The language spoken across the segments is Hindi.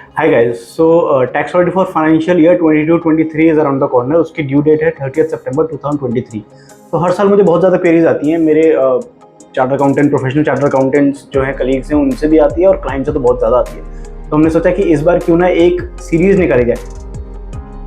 Hi guys, so tax audit for financial year 22-23 is around the corner. उसकी ड्यू डेट है 30 सितंबर 2023। तो हर साल मुझे बहुत ज़्यादा क्वेरीज आती हैं मेरे charter accountant, professional charter accountants जो हैं, कलीग्स हैं, उनसे भी आती है और क्लाइंट से तो बहुत ज़्यादा आती है। तो हमने सोचा कि इस बार क्यों ना एक सीरीज़ निकाली जाए।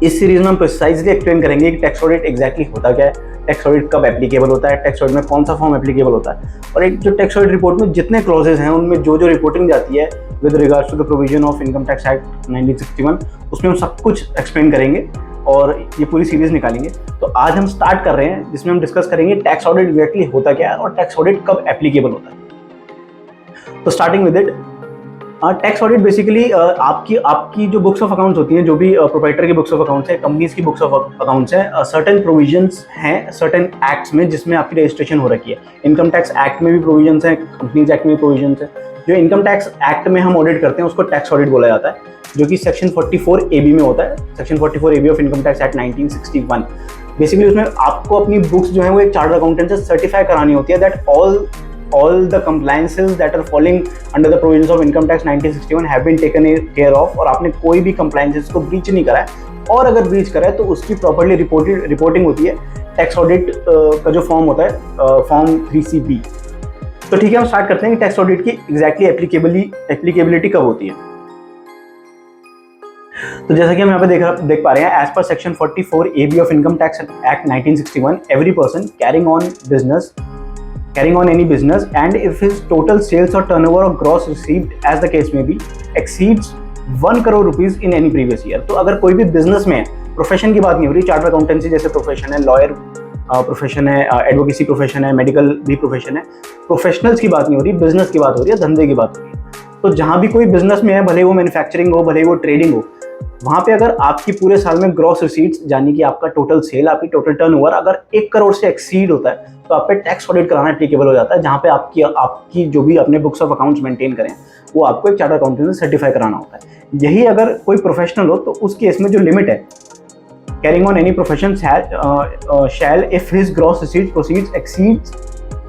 इस सीरीज में हम प्रिसाइजली एक्सप्लेन करेंगे कि टैक्स ऑडिट एग्जैक्टली होता क्या है, टैक्स ऑडिट कब एप्लीकेबल होता है, टैक्स ऑडिट में कौन सा फॉर्म एप्लीकेबल होता है, और एक जो टैक्स ऑडिट रिपोर्ट में जितने क्लॉजेज हैं उनमें जो जो रिपोर्टिंग जाती है with regards to the provision of income tax act 1961, उसमें हम सब कुछ एक्सप्लेन करेंगे और ये पूरी सीरीज निकालेंगे। तो आज हम स्टार्ट कर रहे हैं जिसमें हम डिस्कस करेंगे टैक्स ऑडिट एग्जैक्टली होता क्या है और टैक्स ऑडिट कब एप्लीकेबल होता है। तो starting with it, tax audit basically आपकी जो बुक्स ऑफ अकाउंट्स होती हैं, जो भी प्रोप्राइटर की बुक्स ऑफ अकाउंट्स है, कंपनीज की बुक्स ऑफ अकाउंट्स है, सर्टेन प्रोविजंस हैं सर्टेन एक्ट्स में जिसमें आपकी रजिस्ट्रेशन हो रखी है। इनकम टैक्स एक्ट में भी प्रोविजंस हैं, कंपनीज एक्ट में भी प्रोविजंस हैं। जो इनकम टैक्स एक्ट में हम ऑडिट करते हैं उसको टैक्स ऑडिट बोला जाता है, जो कि सेक्शन 44 AB में होता है। Section 44 AB of income tax act 1961। Basically उसमें आपको अपनी बुक्स जो है वो एक चार्टर्ड अकाउंटेंट से सर्टिफाई करानी होती है that all the compliances that are falling under the provisions of income tax 1961 have been taken care of, और आपने कोई भी compliances को ब्रीच नहीं करा है, और अगर ब्रीच करा है तो उसकी प्रॉपर्ली रिपोर्टिंग होती है टैक्स ऑडिट का जो फॉर्म होता है, फॉर्म 3CB। तो ठीक है, हम स्टार्ट करते हैं कि टैक्स ऑडिट की एग्जैक्टली एप्लीकेबिलिटी कब होती है। तो जैसा कि हम यहाँ पे देख पा रहे हैं, एज पर section 44 AB of income tax act 1961, every person carrying on any business and if his total sales or turnover or gross received as the case may be exceeds 1 crore rupees in any previous year। तो अगर कोई भी बिजनेस में है, प्रोफेशन की बात नहीं हो रही, चार्टर्ड अकाउंटेंसी जैसे प्रोफेशन है, लॉयर प्रोफेशन है, एडवोकेसी प्रोफेशन है, मेडिकल भी प्रोफेशन है, प्रोफेशनल्स की बात नहीं हो रही, बिजनेस की बात हो रही है, धंधे की बात हो रही है। तो जहाँ भी कोई बिजनेस में है, भले वो मैन्युफैक्चरिंग हो, भले वो ट्रेडिंग हो, वहाँ पे अगर आपकी पूरे साल में ग्रॉस रिसीट्स यानी कि आपका टोटल सेल, आपकी टोटल टर्नओवर अगर 1 करोड़ से एक्सीड होता है तो आप पे टैक्स ऑडिट कराना एप्लीकेबल हो जाता है, जहाँ पे आपकी जो भी अपने बुक्स ऑफ अकाउंट्स मेंटेन करें वो आपको एक चार्टर्ड अकाउंटेंट से सर्टिफाई कराना होता है। यही अगर कोई प्रोफेशनल हो तो उस केस में जो लिमिट है, carrying on any profession shall if his gross receipts proceeds exceeds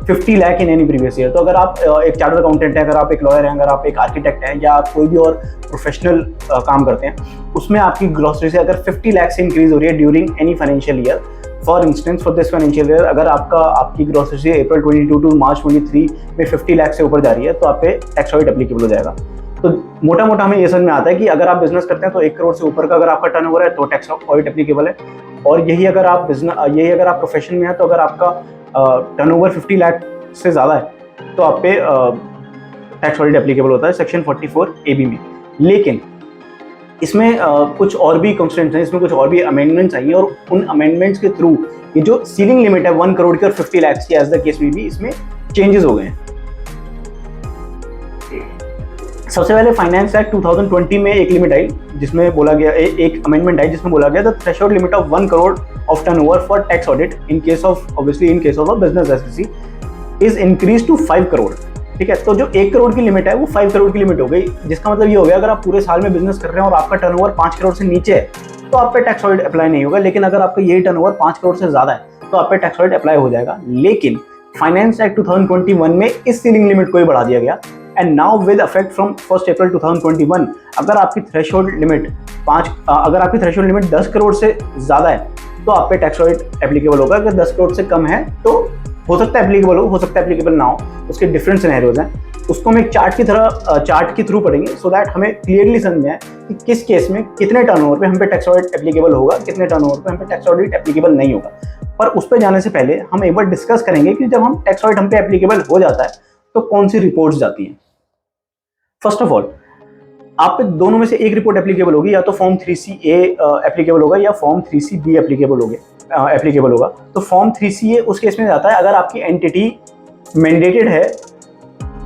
50 lakh in any previous year. तो अगर आप एक चार्टर्ड अकाउंटेंट हैं, अगर आप एक लॉयर हैं, अगर आप एक आर्किटेक्ट हैं, या आप कोई भी और प्रोफेशनल काम करते हैं, उसमें आपकी ग्रॉसरी से अगर 50 लाख से इंक्रीज हो रही है during any financial year, for instance for this financial year, अगर आपकी ग्रॉसरी से अप्रैल 22 टू मार्च 23 में 50 लाख से ऊपर जा रही है तो आप पे टैक्स ऑडिट एप्लीकेबल हो जाएगा। तो मोटा मोटा हमें ये समझ में आता है कि अगर आप बिजनेस करते हैं तो 1 करोड़ से ऊपर का अगर आपका टर्नओवर है तो टैक्स ऑडिट एप्लीकेबल है, और यही अगर आप प्रोफेशन में है तो अगर आपका टर्नओवर 50 लाख से ज़्यादा है तो आप पे टैक्स ऑडिट एप्लीकेबल होता है सेक्शन 44 AB में। लेकिन इसमें कुछ और भी कंस्ट्रेंट्स हैं, इसमें कुछ और भी अमेंडमेंट्स आई हैं, और उन अमेंडमेंट्स के थ्रू ये जो सीलिंग लिमिट है 1 करोड़ की और 50 लाख की एज द केस में भी, इसमें चेंजेस हो गए हैं। सबसे पहले फाइनेंस एक्ट 2020 में एक लिमिट आई जिसमें बोला गया, एक अमेंडमेंट आई जिसमें बोला गया the threshold limit of 1 crore of turnover for tax audit in case of a business एसोसी इज इंक्रीज टू 5 करोड़। ठीक है, तो जो 1 करोड़ की लिमिट है वो 5 करोड़ की लिमिट हो गई, जिसका मतलब ये हो गया अगर आप पूरे साल में बिजनेस कर रहे हैं और आपका टर्नओवर 5 करोड़ से नीचे है तो आप पे टैक्स ऑडिट अप्लाई नहीं होगा, लेकिन अगर आपका यही टर्नओवर 5 करोड़ से ज्यादा है तो आप पे टैक्स ऑडिट अप्लाई हो जाएगा। लेकिन फाइनेंस एक्ट 2021 में इस सीलिंग लिमिट को ही बढ़ा दिया गया, and now with effect from 1 अप्रैल 2021 अगर आपकी थ्रेशोल्ड लिमिट 10 करोड़ से ज्यादा है तो आप पे टैक्स ऑडिट एप्लीकेबल होगा। अगर 10 करोड़ से कम है तो हो सकता है एप्लीकेबल हो सकता है एप्लीकेबल ना हो, उसके डिफरेंट सिनेरियोज हैं। उसको हम एक चार्ट के थ्रू पढ़ेंगे सो दैट हमें क्लियरली समझ में आए कि किस केस में कितने टर्नओवर पे हम पे टैक्स ऑडिट एप्लीकेबल होगा, कितने टर्नओवर पे हम पे टैक्स ऑडिट एप्लीकेबल नहीं होगा। पर उस पर जाने से पहले हम एक बार डिस्कस करेंगे कि जब हम टैक्स ऑडिट हम पे एप्लीकेबल हो जाता है तो कौन सी रिपोर्ट्स जाती हैं। फर्स्ट ऑफ ऑल, आप पे दोनों में से एक रिपोर्ट एप्लीकेबल होगी, या तो फॉर्म 3CA एप्लीकेबल होगा या फॉर्म 3CB एप्लीकेबल होगा। तो फॉर्म 3CA उस केस में जाता है अगर आपकी एंटिटी मैंडेटेड है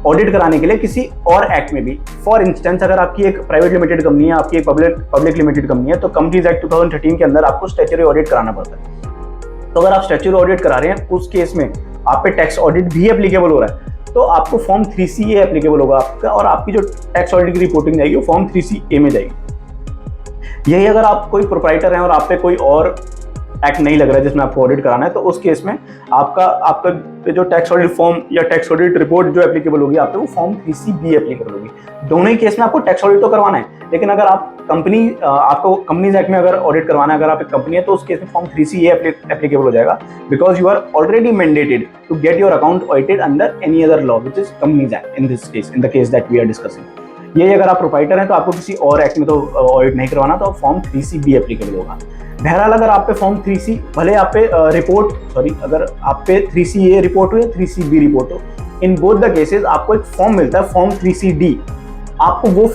ऑडिट कराने के लिए किसी और एक्ट में भी। फॉर इंस्टेंस, अगर आपकी एक प्राइवेट लिमिटेड कंपनी है, आपकी एक पब्लिक लिमिटेड कंपनी है, तो कंपनीज एक्ट 2013 के अंदर आपको स्टैट्यूटरी ऑडिट कराना पड़ता है। तो अगर आप स्टैट्यूटरी ऑडिट करा रहे हैं उस केस में आप पे टैक्स ऑडिट भी एप्लीकेबल हो रहा है तो आपको फॉर्म 3CA एप्लीकेबल होगा आपका, और आपकी जो टैक्स ऑडिट की रिपोर्टिंग जाएगी वो फॉर्म 3CA में जाएगी। यही अगर आप कोई प्रोप्राइटर हैं और आप पे कोई और एक्ट नहीं लग रहा है जिसमें आपको ऑडिट कराना है, तो उस केस में आपका आपका जो टैक्स ऑडिट फॉर्म या टैक्स ऑडिट रिपोर्ट जो एप्लीकेबल होगी आप पे, वो फॉर्म 3C(b) एप्लीकेबल होगी। दोनों ही केस में आपको टैक्स ऑडिट तो करवाना है, लेकिन अगर आप आपको कंपनीज एक्ट में अगर ऑडिट करवाना है, अगर आप एक कंपनी है, तो उस केस में फॉर्म 3C(a) एप्लीकेबल हो जाएगा, because you are already mandated to get your account audited under any other law which is companies act in this case, in the case that we are discussing. ये अगर आप प्रोप्राइटर हैं तो आपको किसी और एक्ट में तो ऑडिट नहीं करवाना, तो फॉर्म 3C(b) एप्लीकेबल होगा। बहरहाल अगर आप पे फॉर्म 3C भले आप पे अगर आप पे 3C(a) रिपोर्ट हो या 3C(b) रिपोर्ट हो, इन बोथ द केसेस आपको एक फॉर्म मिलता है फॉर्म 3C(d), आपको वो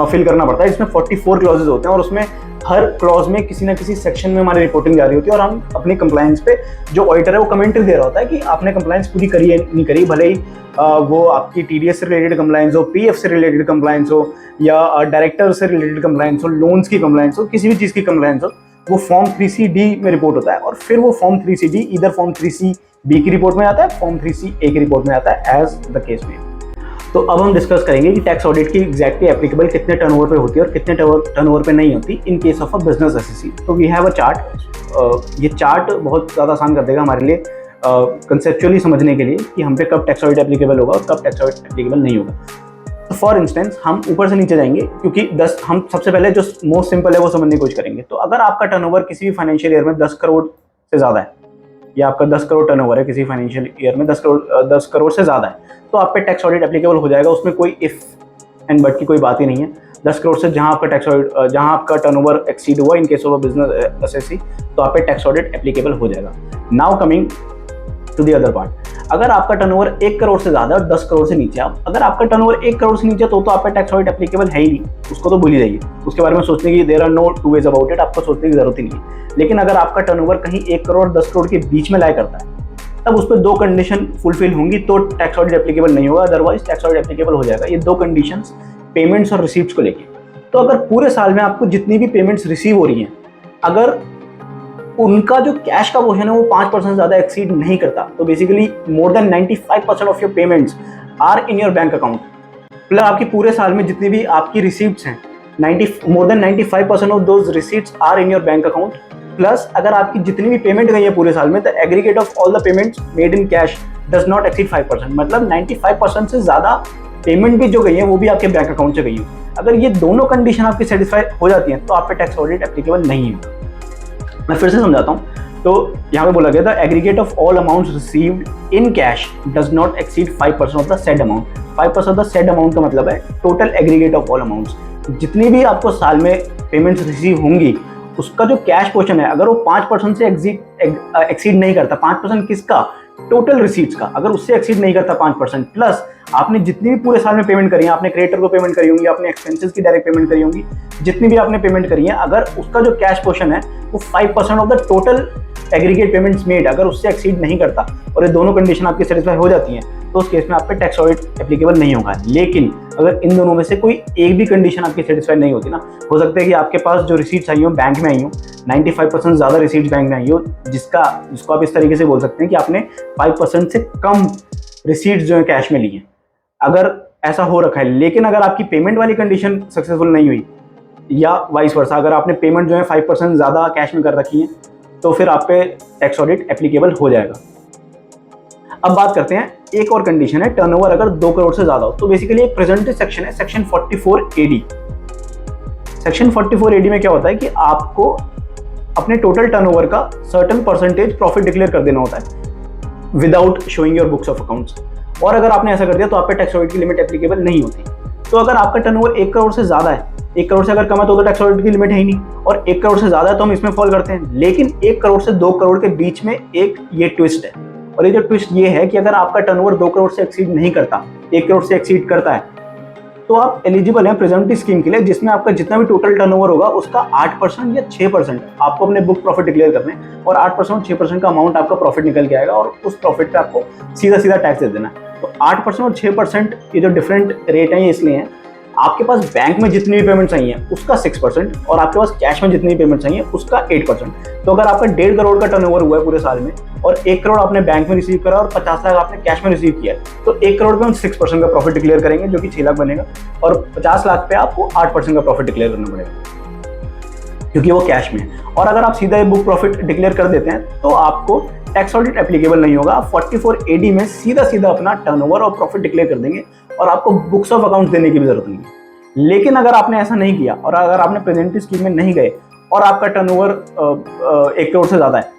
फिल करना पड़ता है। इसमें 44 क्लॉजेज होते हैं और उसमें हर क्लॉज में किसी ना किसी सेक्शन में हमारी रिपोर्टिंग जा रही होती है और हम अपनी कंप्लायंस पे, जो ऑडिटर है वो कमेंट्री दे रहा होता है कि आपने कंप्लायंस पूरी करी है नहीं करी, भले ही वो आपकी TDS से रिलेटेड कंप्लायंस हो, PF से रिलेटेड कंप्लायंस हो, या डायरेक्टर से रिलेटेड कंप्लायंस हो, लोन्स की कंप्लायंस हो, किसी भी चीज़ की कंप्लायंस हो, वो फॉर्म 3C(d) में रिपोर्ट होता है और फिर वो फॉर्म 3C(d) इधर फॉर्म 3C(b) की रिपोर्ट में आता है, फॉर्म 3C(a) की रिपोर्ट में आता है, एज द केस में। तो अब हम डिस्कस करेंगे कि टैक्स ऑडिट की एग्जैक्टली एप्लीकेबल कितने टर्नओवर पे होती है और कितने टर्नओवर पे नहीं होती इन case of a business SSC. तो वी हैव अ चार्ट। ये चार्ट बहुत ज़्यादा आसान कर देगा हमारे लिए कंसेप्चुअली समझने के लिए कि हम पे कब टैक्स ऑडिट एप्लीकेबल होगा और कब टैक्स ऑडिट एप्लीकेबल नहीं होगा। तो फॉर इंस्टेंस हम ऊपर से नीचे जाएंगे, क्योंकि हम सबसे पहले जो मोस्ट सिंपल है वो समझने की कोशिश करेंगे। तो अगर आपका टर्नओवर किसी भी फाइनेंशियल ईयर में 10 करोड़ से ज़्यादा है, या आपका 10 करोड़ टर्नओवर है किसी फाइनेंशियल ईयर में 10 करोड़ से ज़्यादा है, तो आप पे टैक्स ऑडिट एप्लीकेबल हो जाएगा। उसमें कोई इफ एंड बट की कोई बात ही नहीं है। 10 करोड़ से जहां आपका टैक्स ऑडिट, जहां आपका टर्नओवर एक्सीड हुआ in case of business SSC, तो आप पे टैक्स ऑडिट एप्लीकेबल हो जाएगा। Now coming to the other part, अगर आपका टर्नओवर 1 करोड़ से ज़्यादा है और 10 करोड़ से नीचे, अगर आपका टर्नओवर 1 करोड़ से नीचे तो आप पे टैक्स ऑडिट एप्लीकेबल है ही नहीं, उसको तो भूल ही जाइए। उसके बारे में सोचने की there are no two ways about it, आपको सोचने की जरूरत ही नहीं है। लेकिन अगर आपका टर्नओवर कहीं 1 करोड़ 10 करोड़ के बीच में लाई करता है, तब उस पर 2 कंडीशन फुलफिल होंगी तो टैक्स ऑडिट एप्लीकेबल नहीं होगा, अदरवाइज टैक्स ऑडिट एप्लीकेबल हो जाएगा। ये 2 कंडीशंस पेमेंट्स और रिसीप्ट्स को लेके। तो अगर पूरे साल में आपको जितनी भी पेमेंट्स रिसीव हो रही हैं, अगर उनका जो कैश का पोर्शन है वो 5% ज़्यादा एक्सीड नहीं करता, तो basically more than 95% of your payments are in your bank account. Plus आपकी पूरे साल में जितनी भी आपकी रिसीप्ट्स हैं, more than 95% of those receipts are in your bank account. Plus अगर आपकी जितनी भी पेमेंट गई है पूरे साल में, the aggregate of all the payments made in cash does not exceed 5%, मतलब 95% से ज़्यादा पेमेंट भी जो गई है वो भी आपके बैंक अकाउंट से गई है। अगर ये दोनों कंडीशन आपकी सेटिस्फाई हो जाती हैं तो आप पे टैक्स ऑडिट एप्लीकेबल नहीं है। मैं फिर से समझाता हूँ। तो यहाँ पे बोला गया था aggregate of all amounts received in cash does not exceed 5% of the said amount. 5% of the said amount का मतलब है total aggregate of all amounts. जितनी भी आपको साल में पेमेंट्स रिसीव होंगी, उसका जो कैश पोर्शन है, अगर वो 5% से एक्सीड नहीं करता, 5% किसका? टोटल रिसीट्स का। अगर उससे एक्सीड नहीं करता 5%, प्लस आपने जितनी भी पूरे साल में पेमेंट करी है, आपने क्रिएटर को पेमेंट करी होंगी, आपने एक्सपेंसेस की डायरेक्ट पेमेंट करी होंगी, जितनी भी आपने पेमेंट करी है, अगर उसका जो कैश पोर्शन है वो 5% of the total aggregate payments made, अगर उससे एक्सीड नहीं करता और ये दोनों कंडीशन आपकी सेटिस्फाई हो जाती हैं, तो उस केस में आप पे टैक्स ऑडिट एप्लीकेबल नहीं होगा। लेकिन अगर इन दोनों में से कोई एक भी कंडीशन आपकी सेटिस्फाई नहीं होती ना, हो सकता है कि आपके पास जो रिसीट्स आई हो बैंक में आई हो, 95% ज़्यादा रिसीट्स बैंक में आई हो, जिसको आप इस तरीके से बोल सकते हैं कि आपने 5% से कम रिसीट्स जो है कैश में ली हैं, अगर ऐसा हो रखा है। लेकिन अगर आपकी पेमेंट वाली कंडीशन सक्सेसफुल नहीं हुई, या वाइस वर्सा, अगर आपने पेमेंट जो है 5% ज़्यादा कैश में कर रखी है, तो फिर आप पे टैक्स ऑडिट एप्लीकेबल हो जाएगा। अब बात करते हैं, एक और कंडीशन है, टर्नओवर अगर 2 करोड़ से ज़्यादा हो। तो बेसिकली एक प्रेजेंटेड सेक्शन है, सेक्शन 44AD। सेक्शन 44AD में क्या होता है कि आपको अपने टोटल टर्नओवर का सर्टेन परसेंटेज प्रॉफिट डिक्लेयर कर देना होता है without showing your books of accounts. और अगर आपने ऐसा कर दिया तो आप पे टैक्स ऑडिट की लिमिट एप्लीकेबल नहीं होती। तो अगर आपका टर्नओवर 1 करोड़ से ज़्यादा है, 1 करोड़ से अगर कम है तो टैक्स ऑडिट की लिमिट है ही नहीं, और 1 करोड़ से ज़्यादा है तो हम इसमें फॉल करते हैं। लेकिन 1 करोड़ से 2 करोड़ के बीच में एक ये ट्विस्ट है, और ये जो ट्विस्ट ये है कि अगर आपका टर्नओवर 2 करोड़ से एक्सीड नहीं करता, 1 करोड़ से एक्सीड करता है, तो आप एलिजिबल हैं प्रेजेंटिव स्कीम के लिए, जिसमें आपका जितना भी टोटल टर्नओवर होगा उसका 8% या 6% आपको अपने बुक प्रॉफिट डिक्लेयर करने हैं, और 8% और 6% का अमाउंट आपका प्रॉफिट निकल के आएगा और उस प्रॉफिट पे आपको सीधा सीधा टैक्स दे देना है। तो 8% और 6% ये जो डिफरेंट रेट हैं ये इसलिए हैं, आपके पास बैंक में जितनी भी पेमेंट्स आई हैं उसका 6% और आपके पास कैश में जितनी भी पेमेंट्स आई हैं उसका 8%। तो अगर आपका 1.5 करोड़ का टर्नओवर हुआ है पूरे साल में, और 1 करोड़ आपने बैंक में रिसीव करा और 50 लाख आपने कैश में रिसीव किया है, तो 1 करोड़ पे हम 6% का प्रॉफिट डिक्लेयर करेंगे, जो कि 6 लाख बनेगा, और 50 लाख पे आपको 8% का प्रॉफिट डिक्लेयर करना पड़ेगा। क्योंकि वो कैश में है। और अगर आप सीधा बुक प्रॉफिट डिक्लेयर कर देते हैं तो आपको टैक्स ऑडिट एप्लीकेबल नहीं होगा। आप 44AD में सीधा सीधा अपना टर्नओवर और प्रॉफिट डिक्लेयर कर देंगे और आपको बुक्स ऑफ अकाउंट देने की भी जरूरत नहीं है। लेकिन अगर आपने ऐसा नहीं किया और अगर आपने प्रेजेंटिव स्कीम में नहीं गए और आपका टर्नओवर 1 करोड़ से ज़्यादा है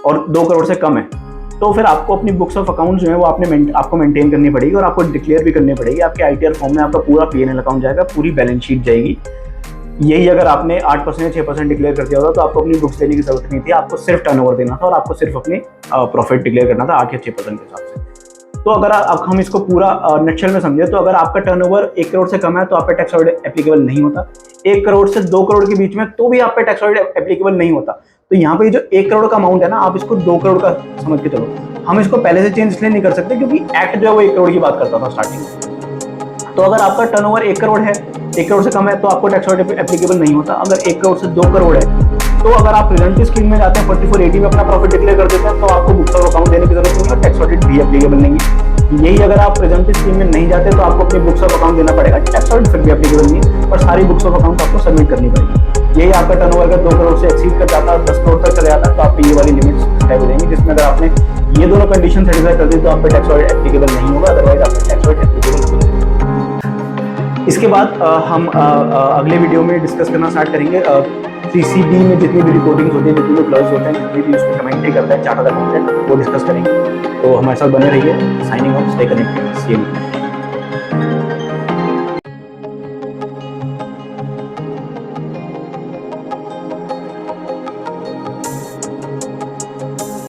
और 2 करोड़ से कम है, तो फिर आपको अपनी बुक्स ऑफ अकाउंट जो है वो आपको मेंटेन करनी पड़ेगी और आपको डिक्लेयर भी करनी पड़ेगी। आपके ITR फॉर्म में आपका पूरा P&L अकाउंट जाएगा, पूरी बैलेंस शीट जाएगी। यही अगर आपने 8% या 6% डिक्लेयर कर दिया होता तो आपको अपनी बुक्स देने की जरूरत नहीं थी, आपको सिर्फ टर्नओवर देना था और आपको सिर्फ अपनी प्रॉफिट डिक्लेयर करना था 8 या 6% के हिसाब से। तो अगर अब हम इसको पूरा नटशेल में समझे तो अगर आपका टर्नओवर 1 करोड़ से कम है तो आप पे टैक्स ऑडिट एप्लीकेबल नहीं होता। 1 करोड़ से 2 करोड़ के बीच में तो भी आप पे टैक्स ऑडिट एप्लीकेबल नहीं होता। तो यहाँ पे जो 1 करोड़ का अमाउंट है ना, आप इसको 2 करोड़ का समझ के चलो। हम इसको पहले से चेंज इसलिए नहीं कर सकते क्योंकि एक्ट जो है वो 1 करोड़ की बात करता था स्टार्टिंग में। तो अगर आपका टर्नओवर 1 करोड़ है, 1 करोड़ से कम है तो आपको टैक्स ऑडिट एप्लीकेबल नहीं होता। अगर 1 करोड़ से 2 करोड़ है तो अगर आप प्रेजेंटिव स्कीम में जाते हैं 44AD में अपना प्रॉफिट डिक्लेयर कर देते हैं तो आपको बुक्स ऑफ अकाउंट देने की जरूरत नहीं है और टैक्स ऑडिट भी एप्लीकेबल नहीं है। यही अगर आप प्रेजेंटिव स्कीम में नहीं जाते तो आपको अपनी बुक्स ऑफ अकाउंट देना पड़ेगा, टैक्स ऑडिट फिर भी एप्लीकेबल नहीं है और सारी बुक्स ऑफ अकाउंट आपको सबमिट करनी पड़ेगी। यही आपका टर्नओवर अगर 2 करोड़ से एक्सीड कर जाता है, 10 करोड़ तक चले जाता है तो आप पे ये वाली लिमिट्स तय हो जाएंगी, जिसमें अगर आपने ये दोनों कंडीशन सेटिस्फाई कर दी तो आप पे टैक्स ऑडिट एप्लीकेबल नहीं होगा, अदरवाइज आपका टैक्स ऑडिट एप्लीकेबल होगा। इसके बाद हम अगले वीडियो में डिस्कस करना स्टार्ट करेंगे CCB में जितनी भी रिपोर्टिंग होती है, जितने भी क्लॉज होते हैं, जितनी भी उसमें कमेंट्री करता है चार्टर्ड अकाउंटेंट, वो डिस्कस करेंगे। तो हमारे साथ बने रहिए। Signing off, stay connected, see you.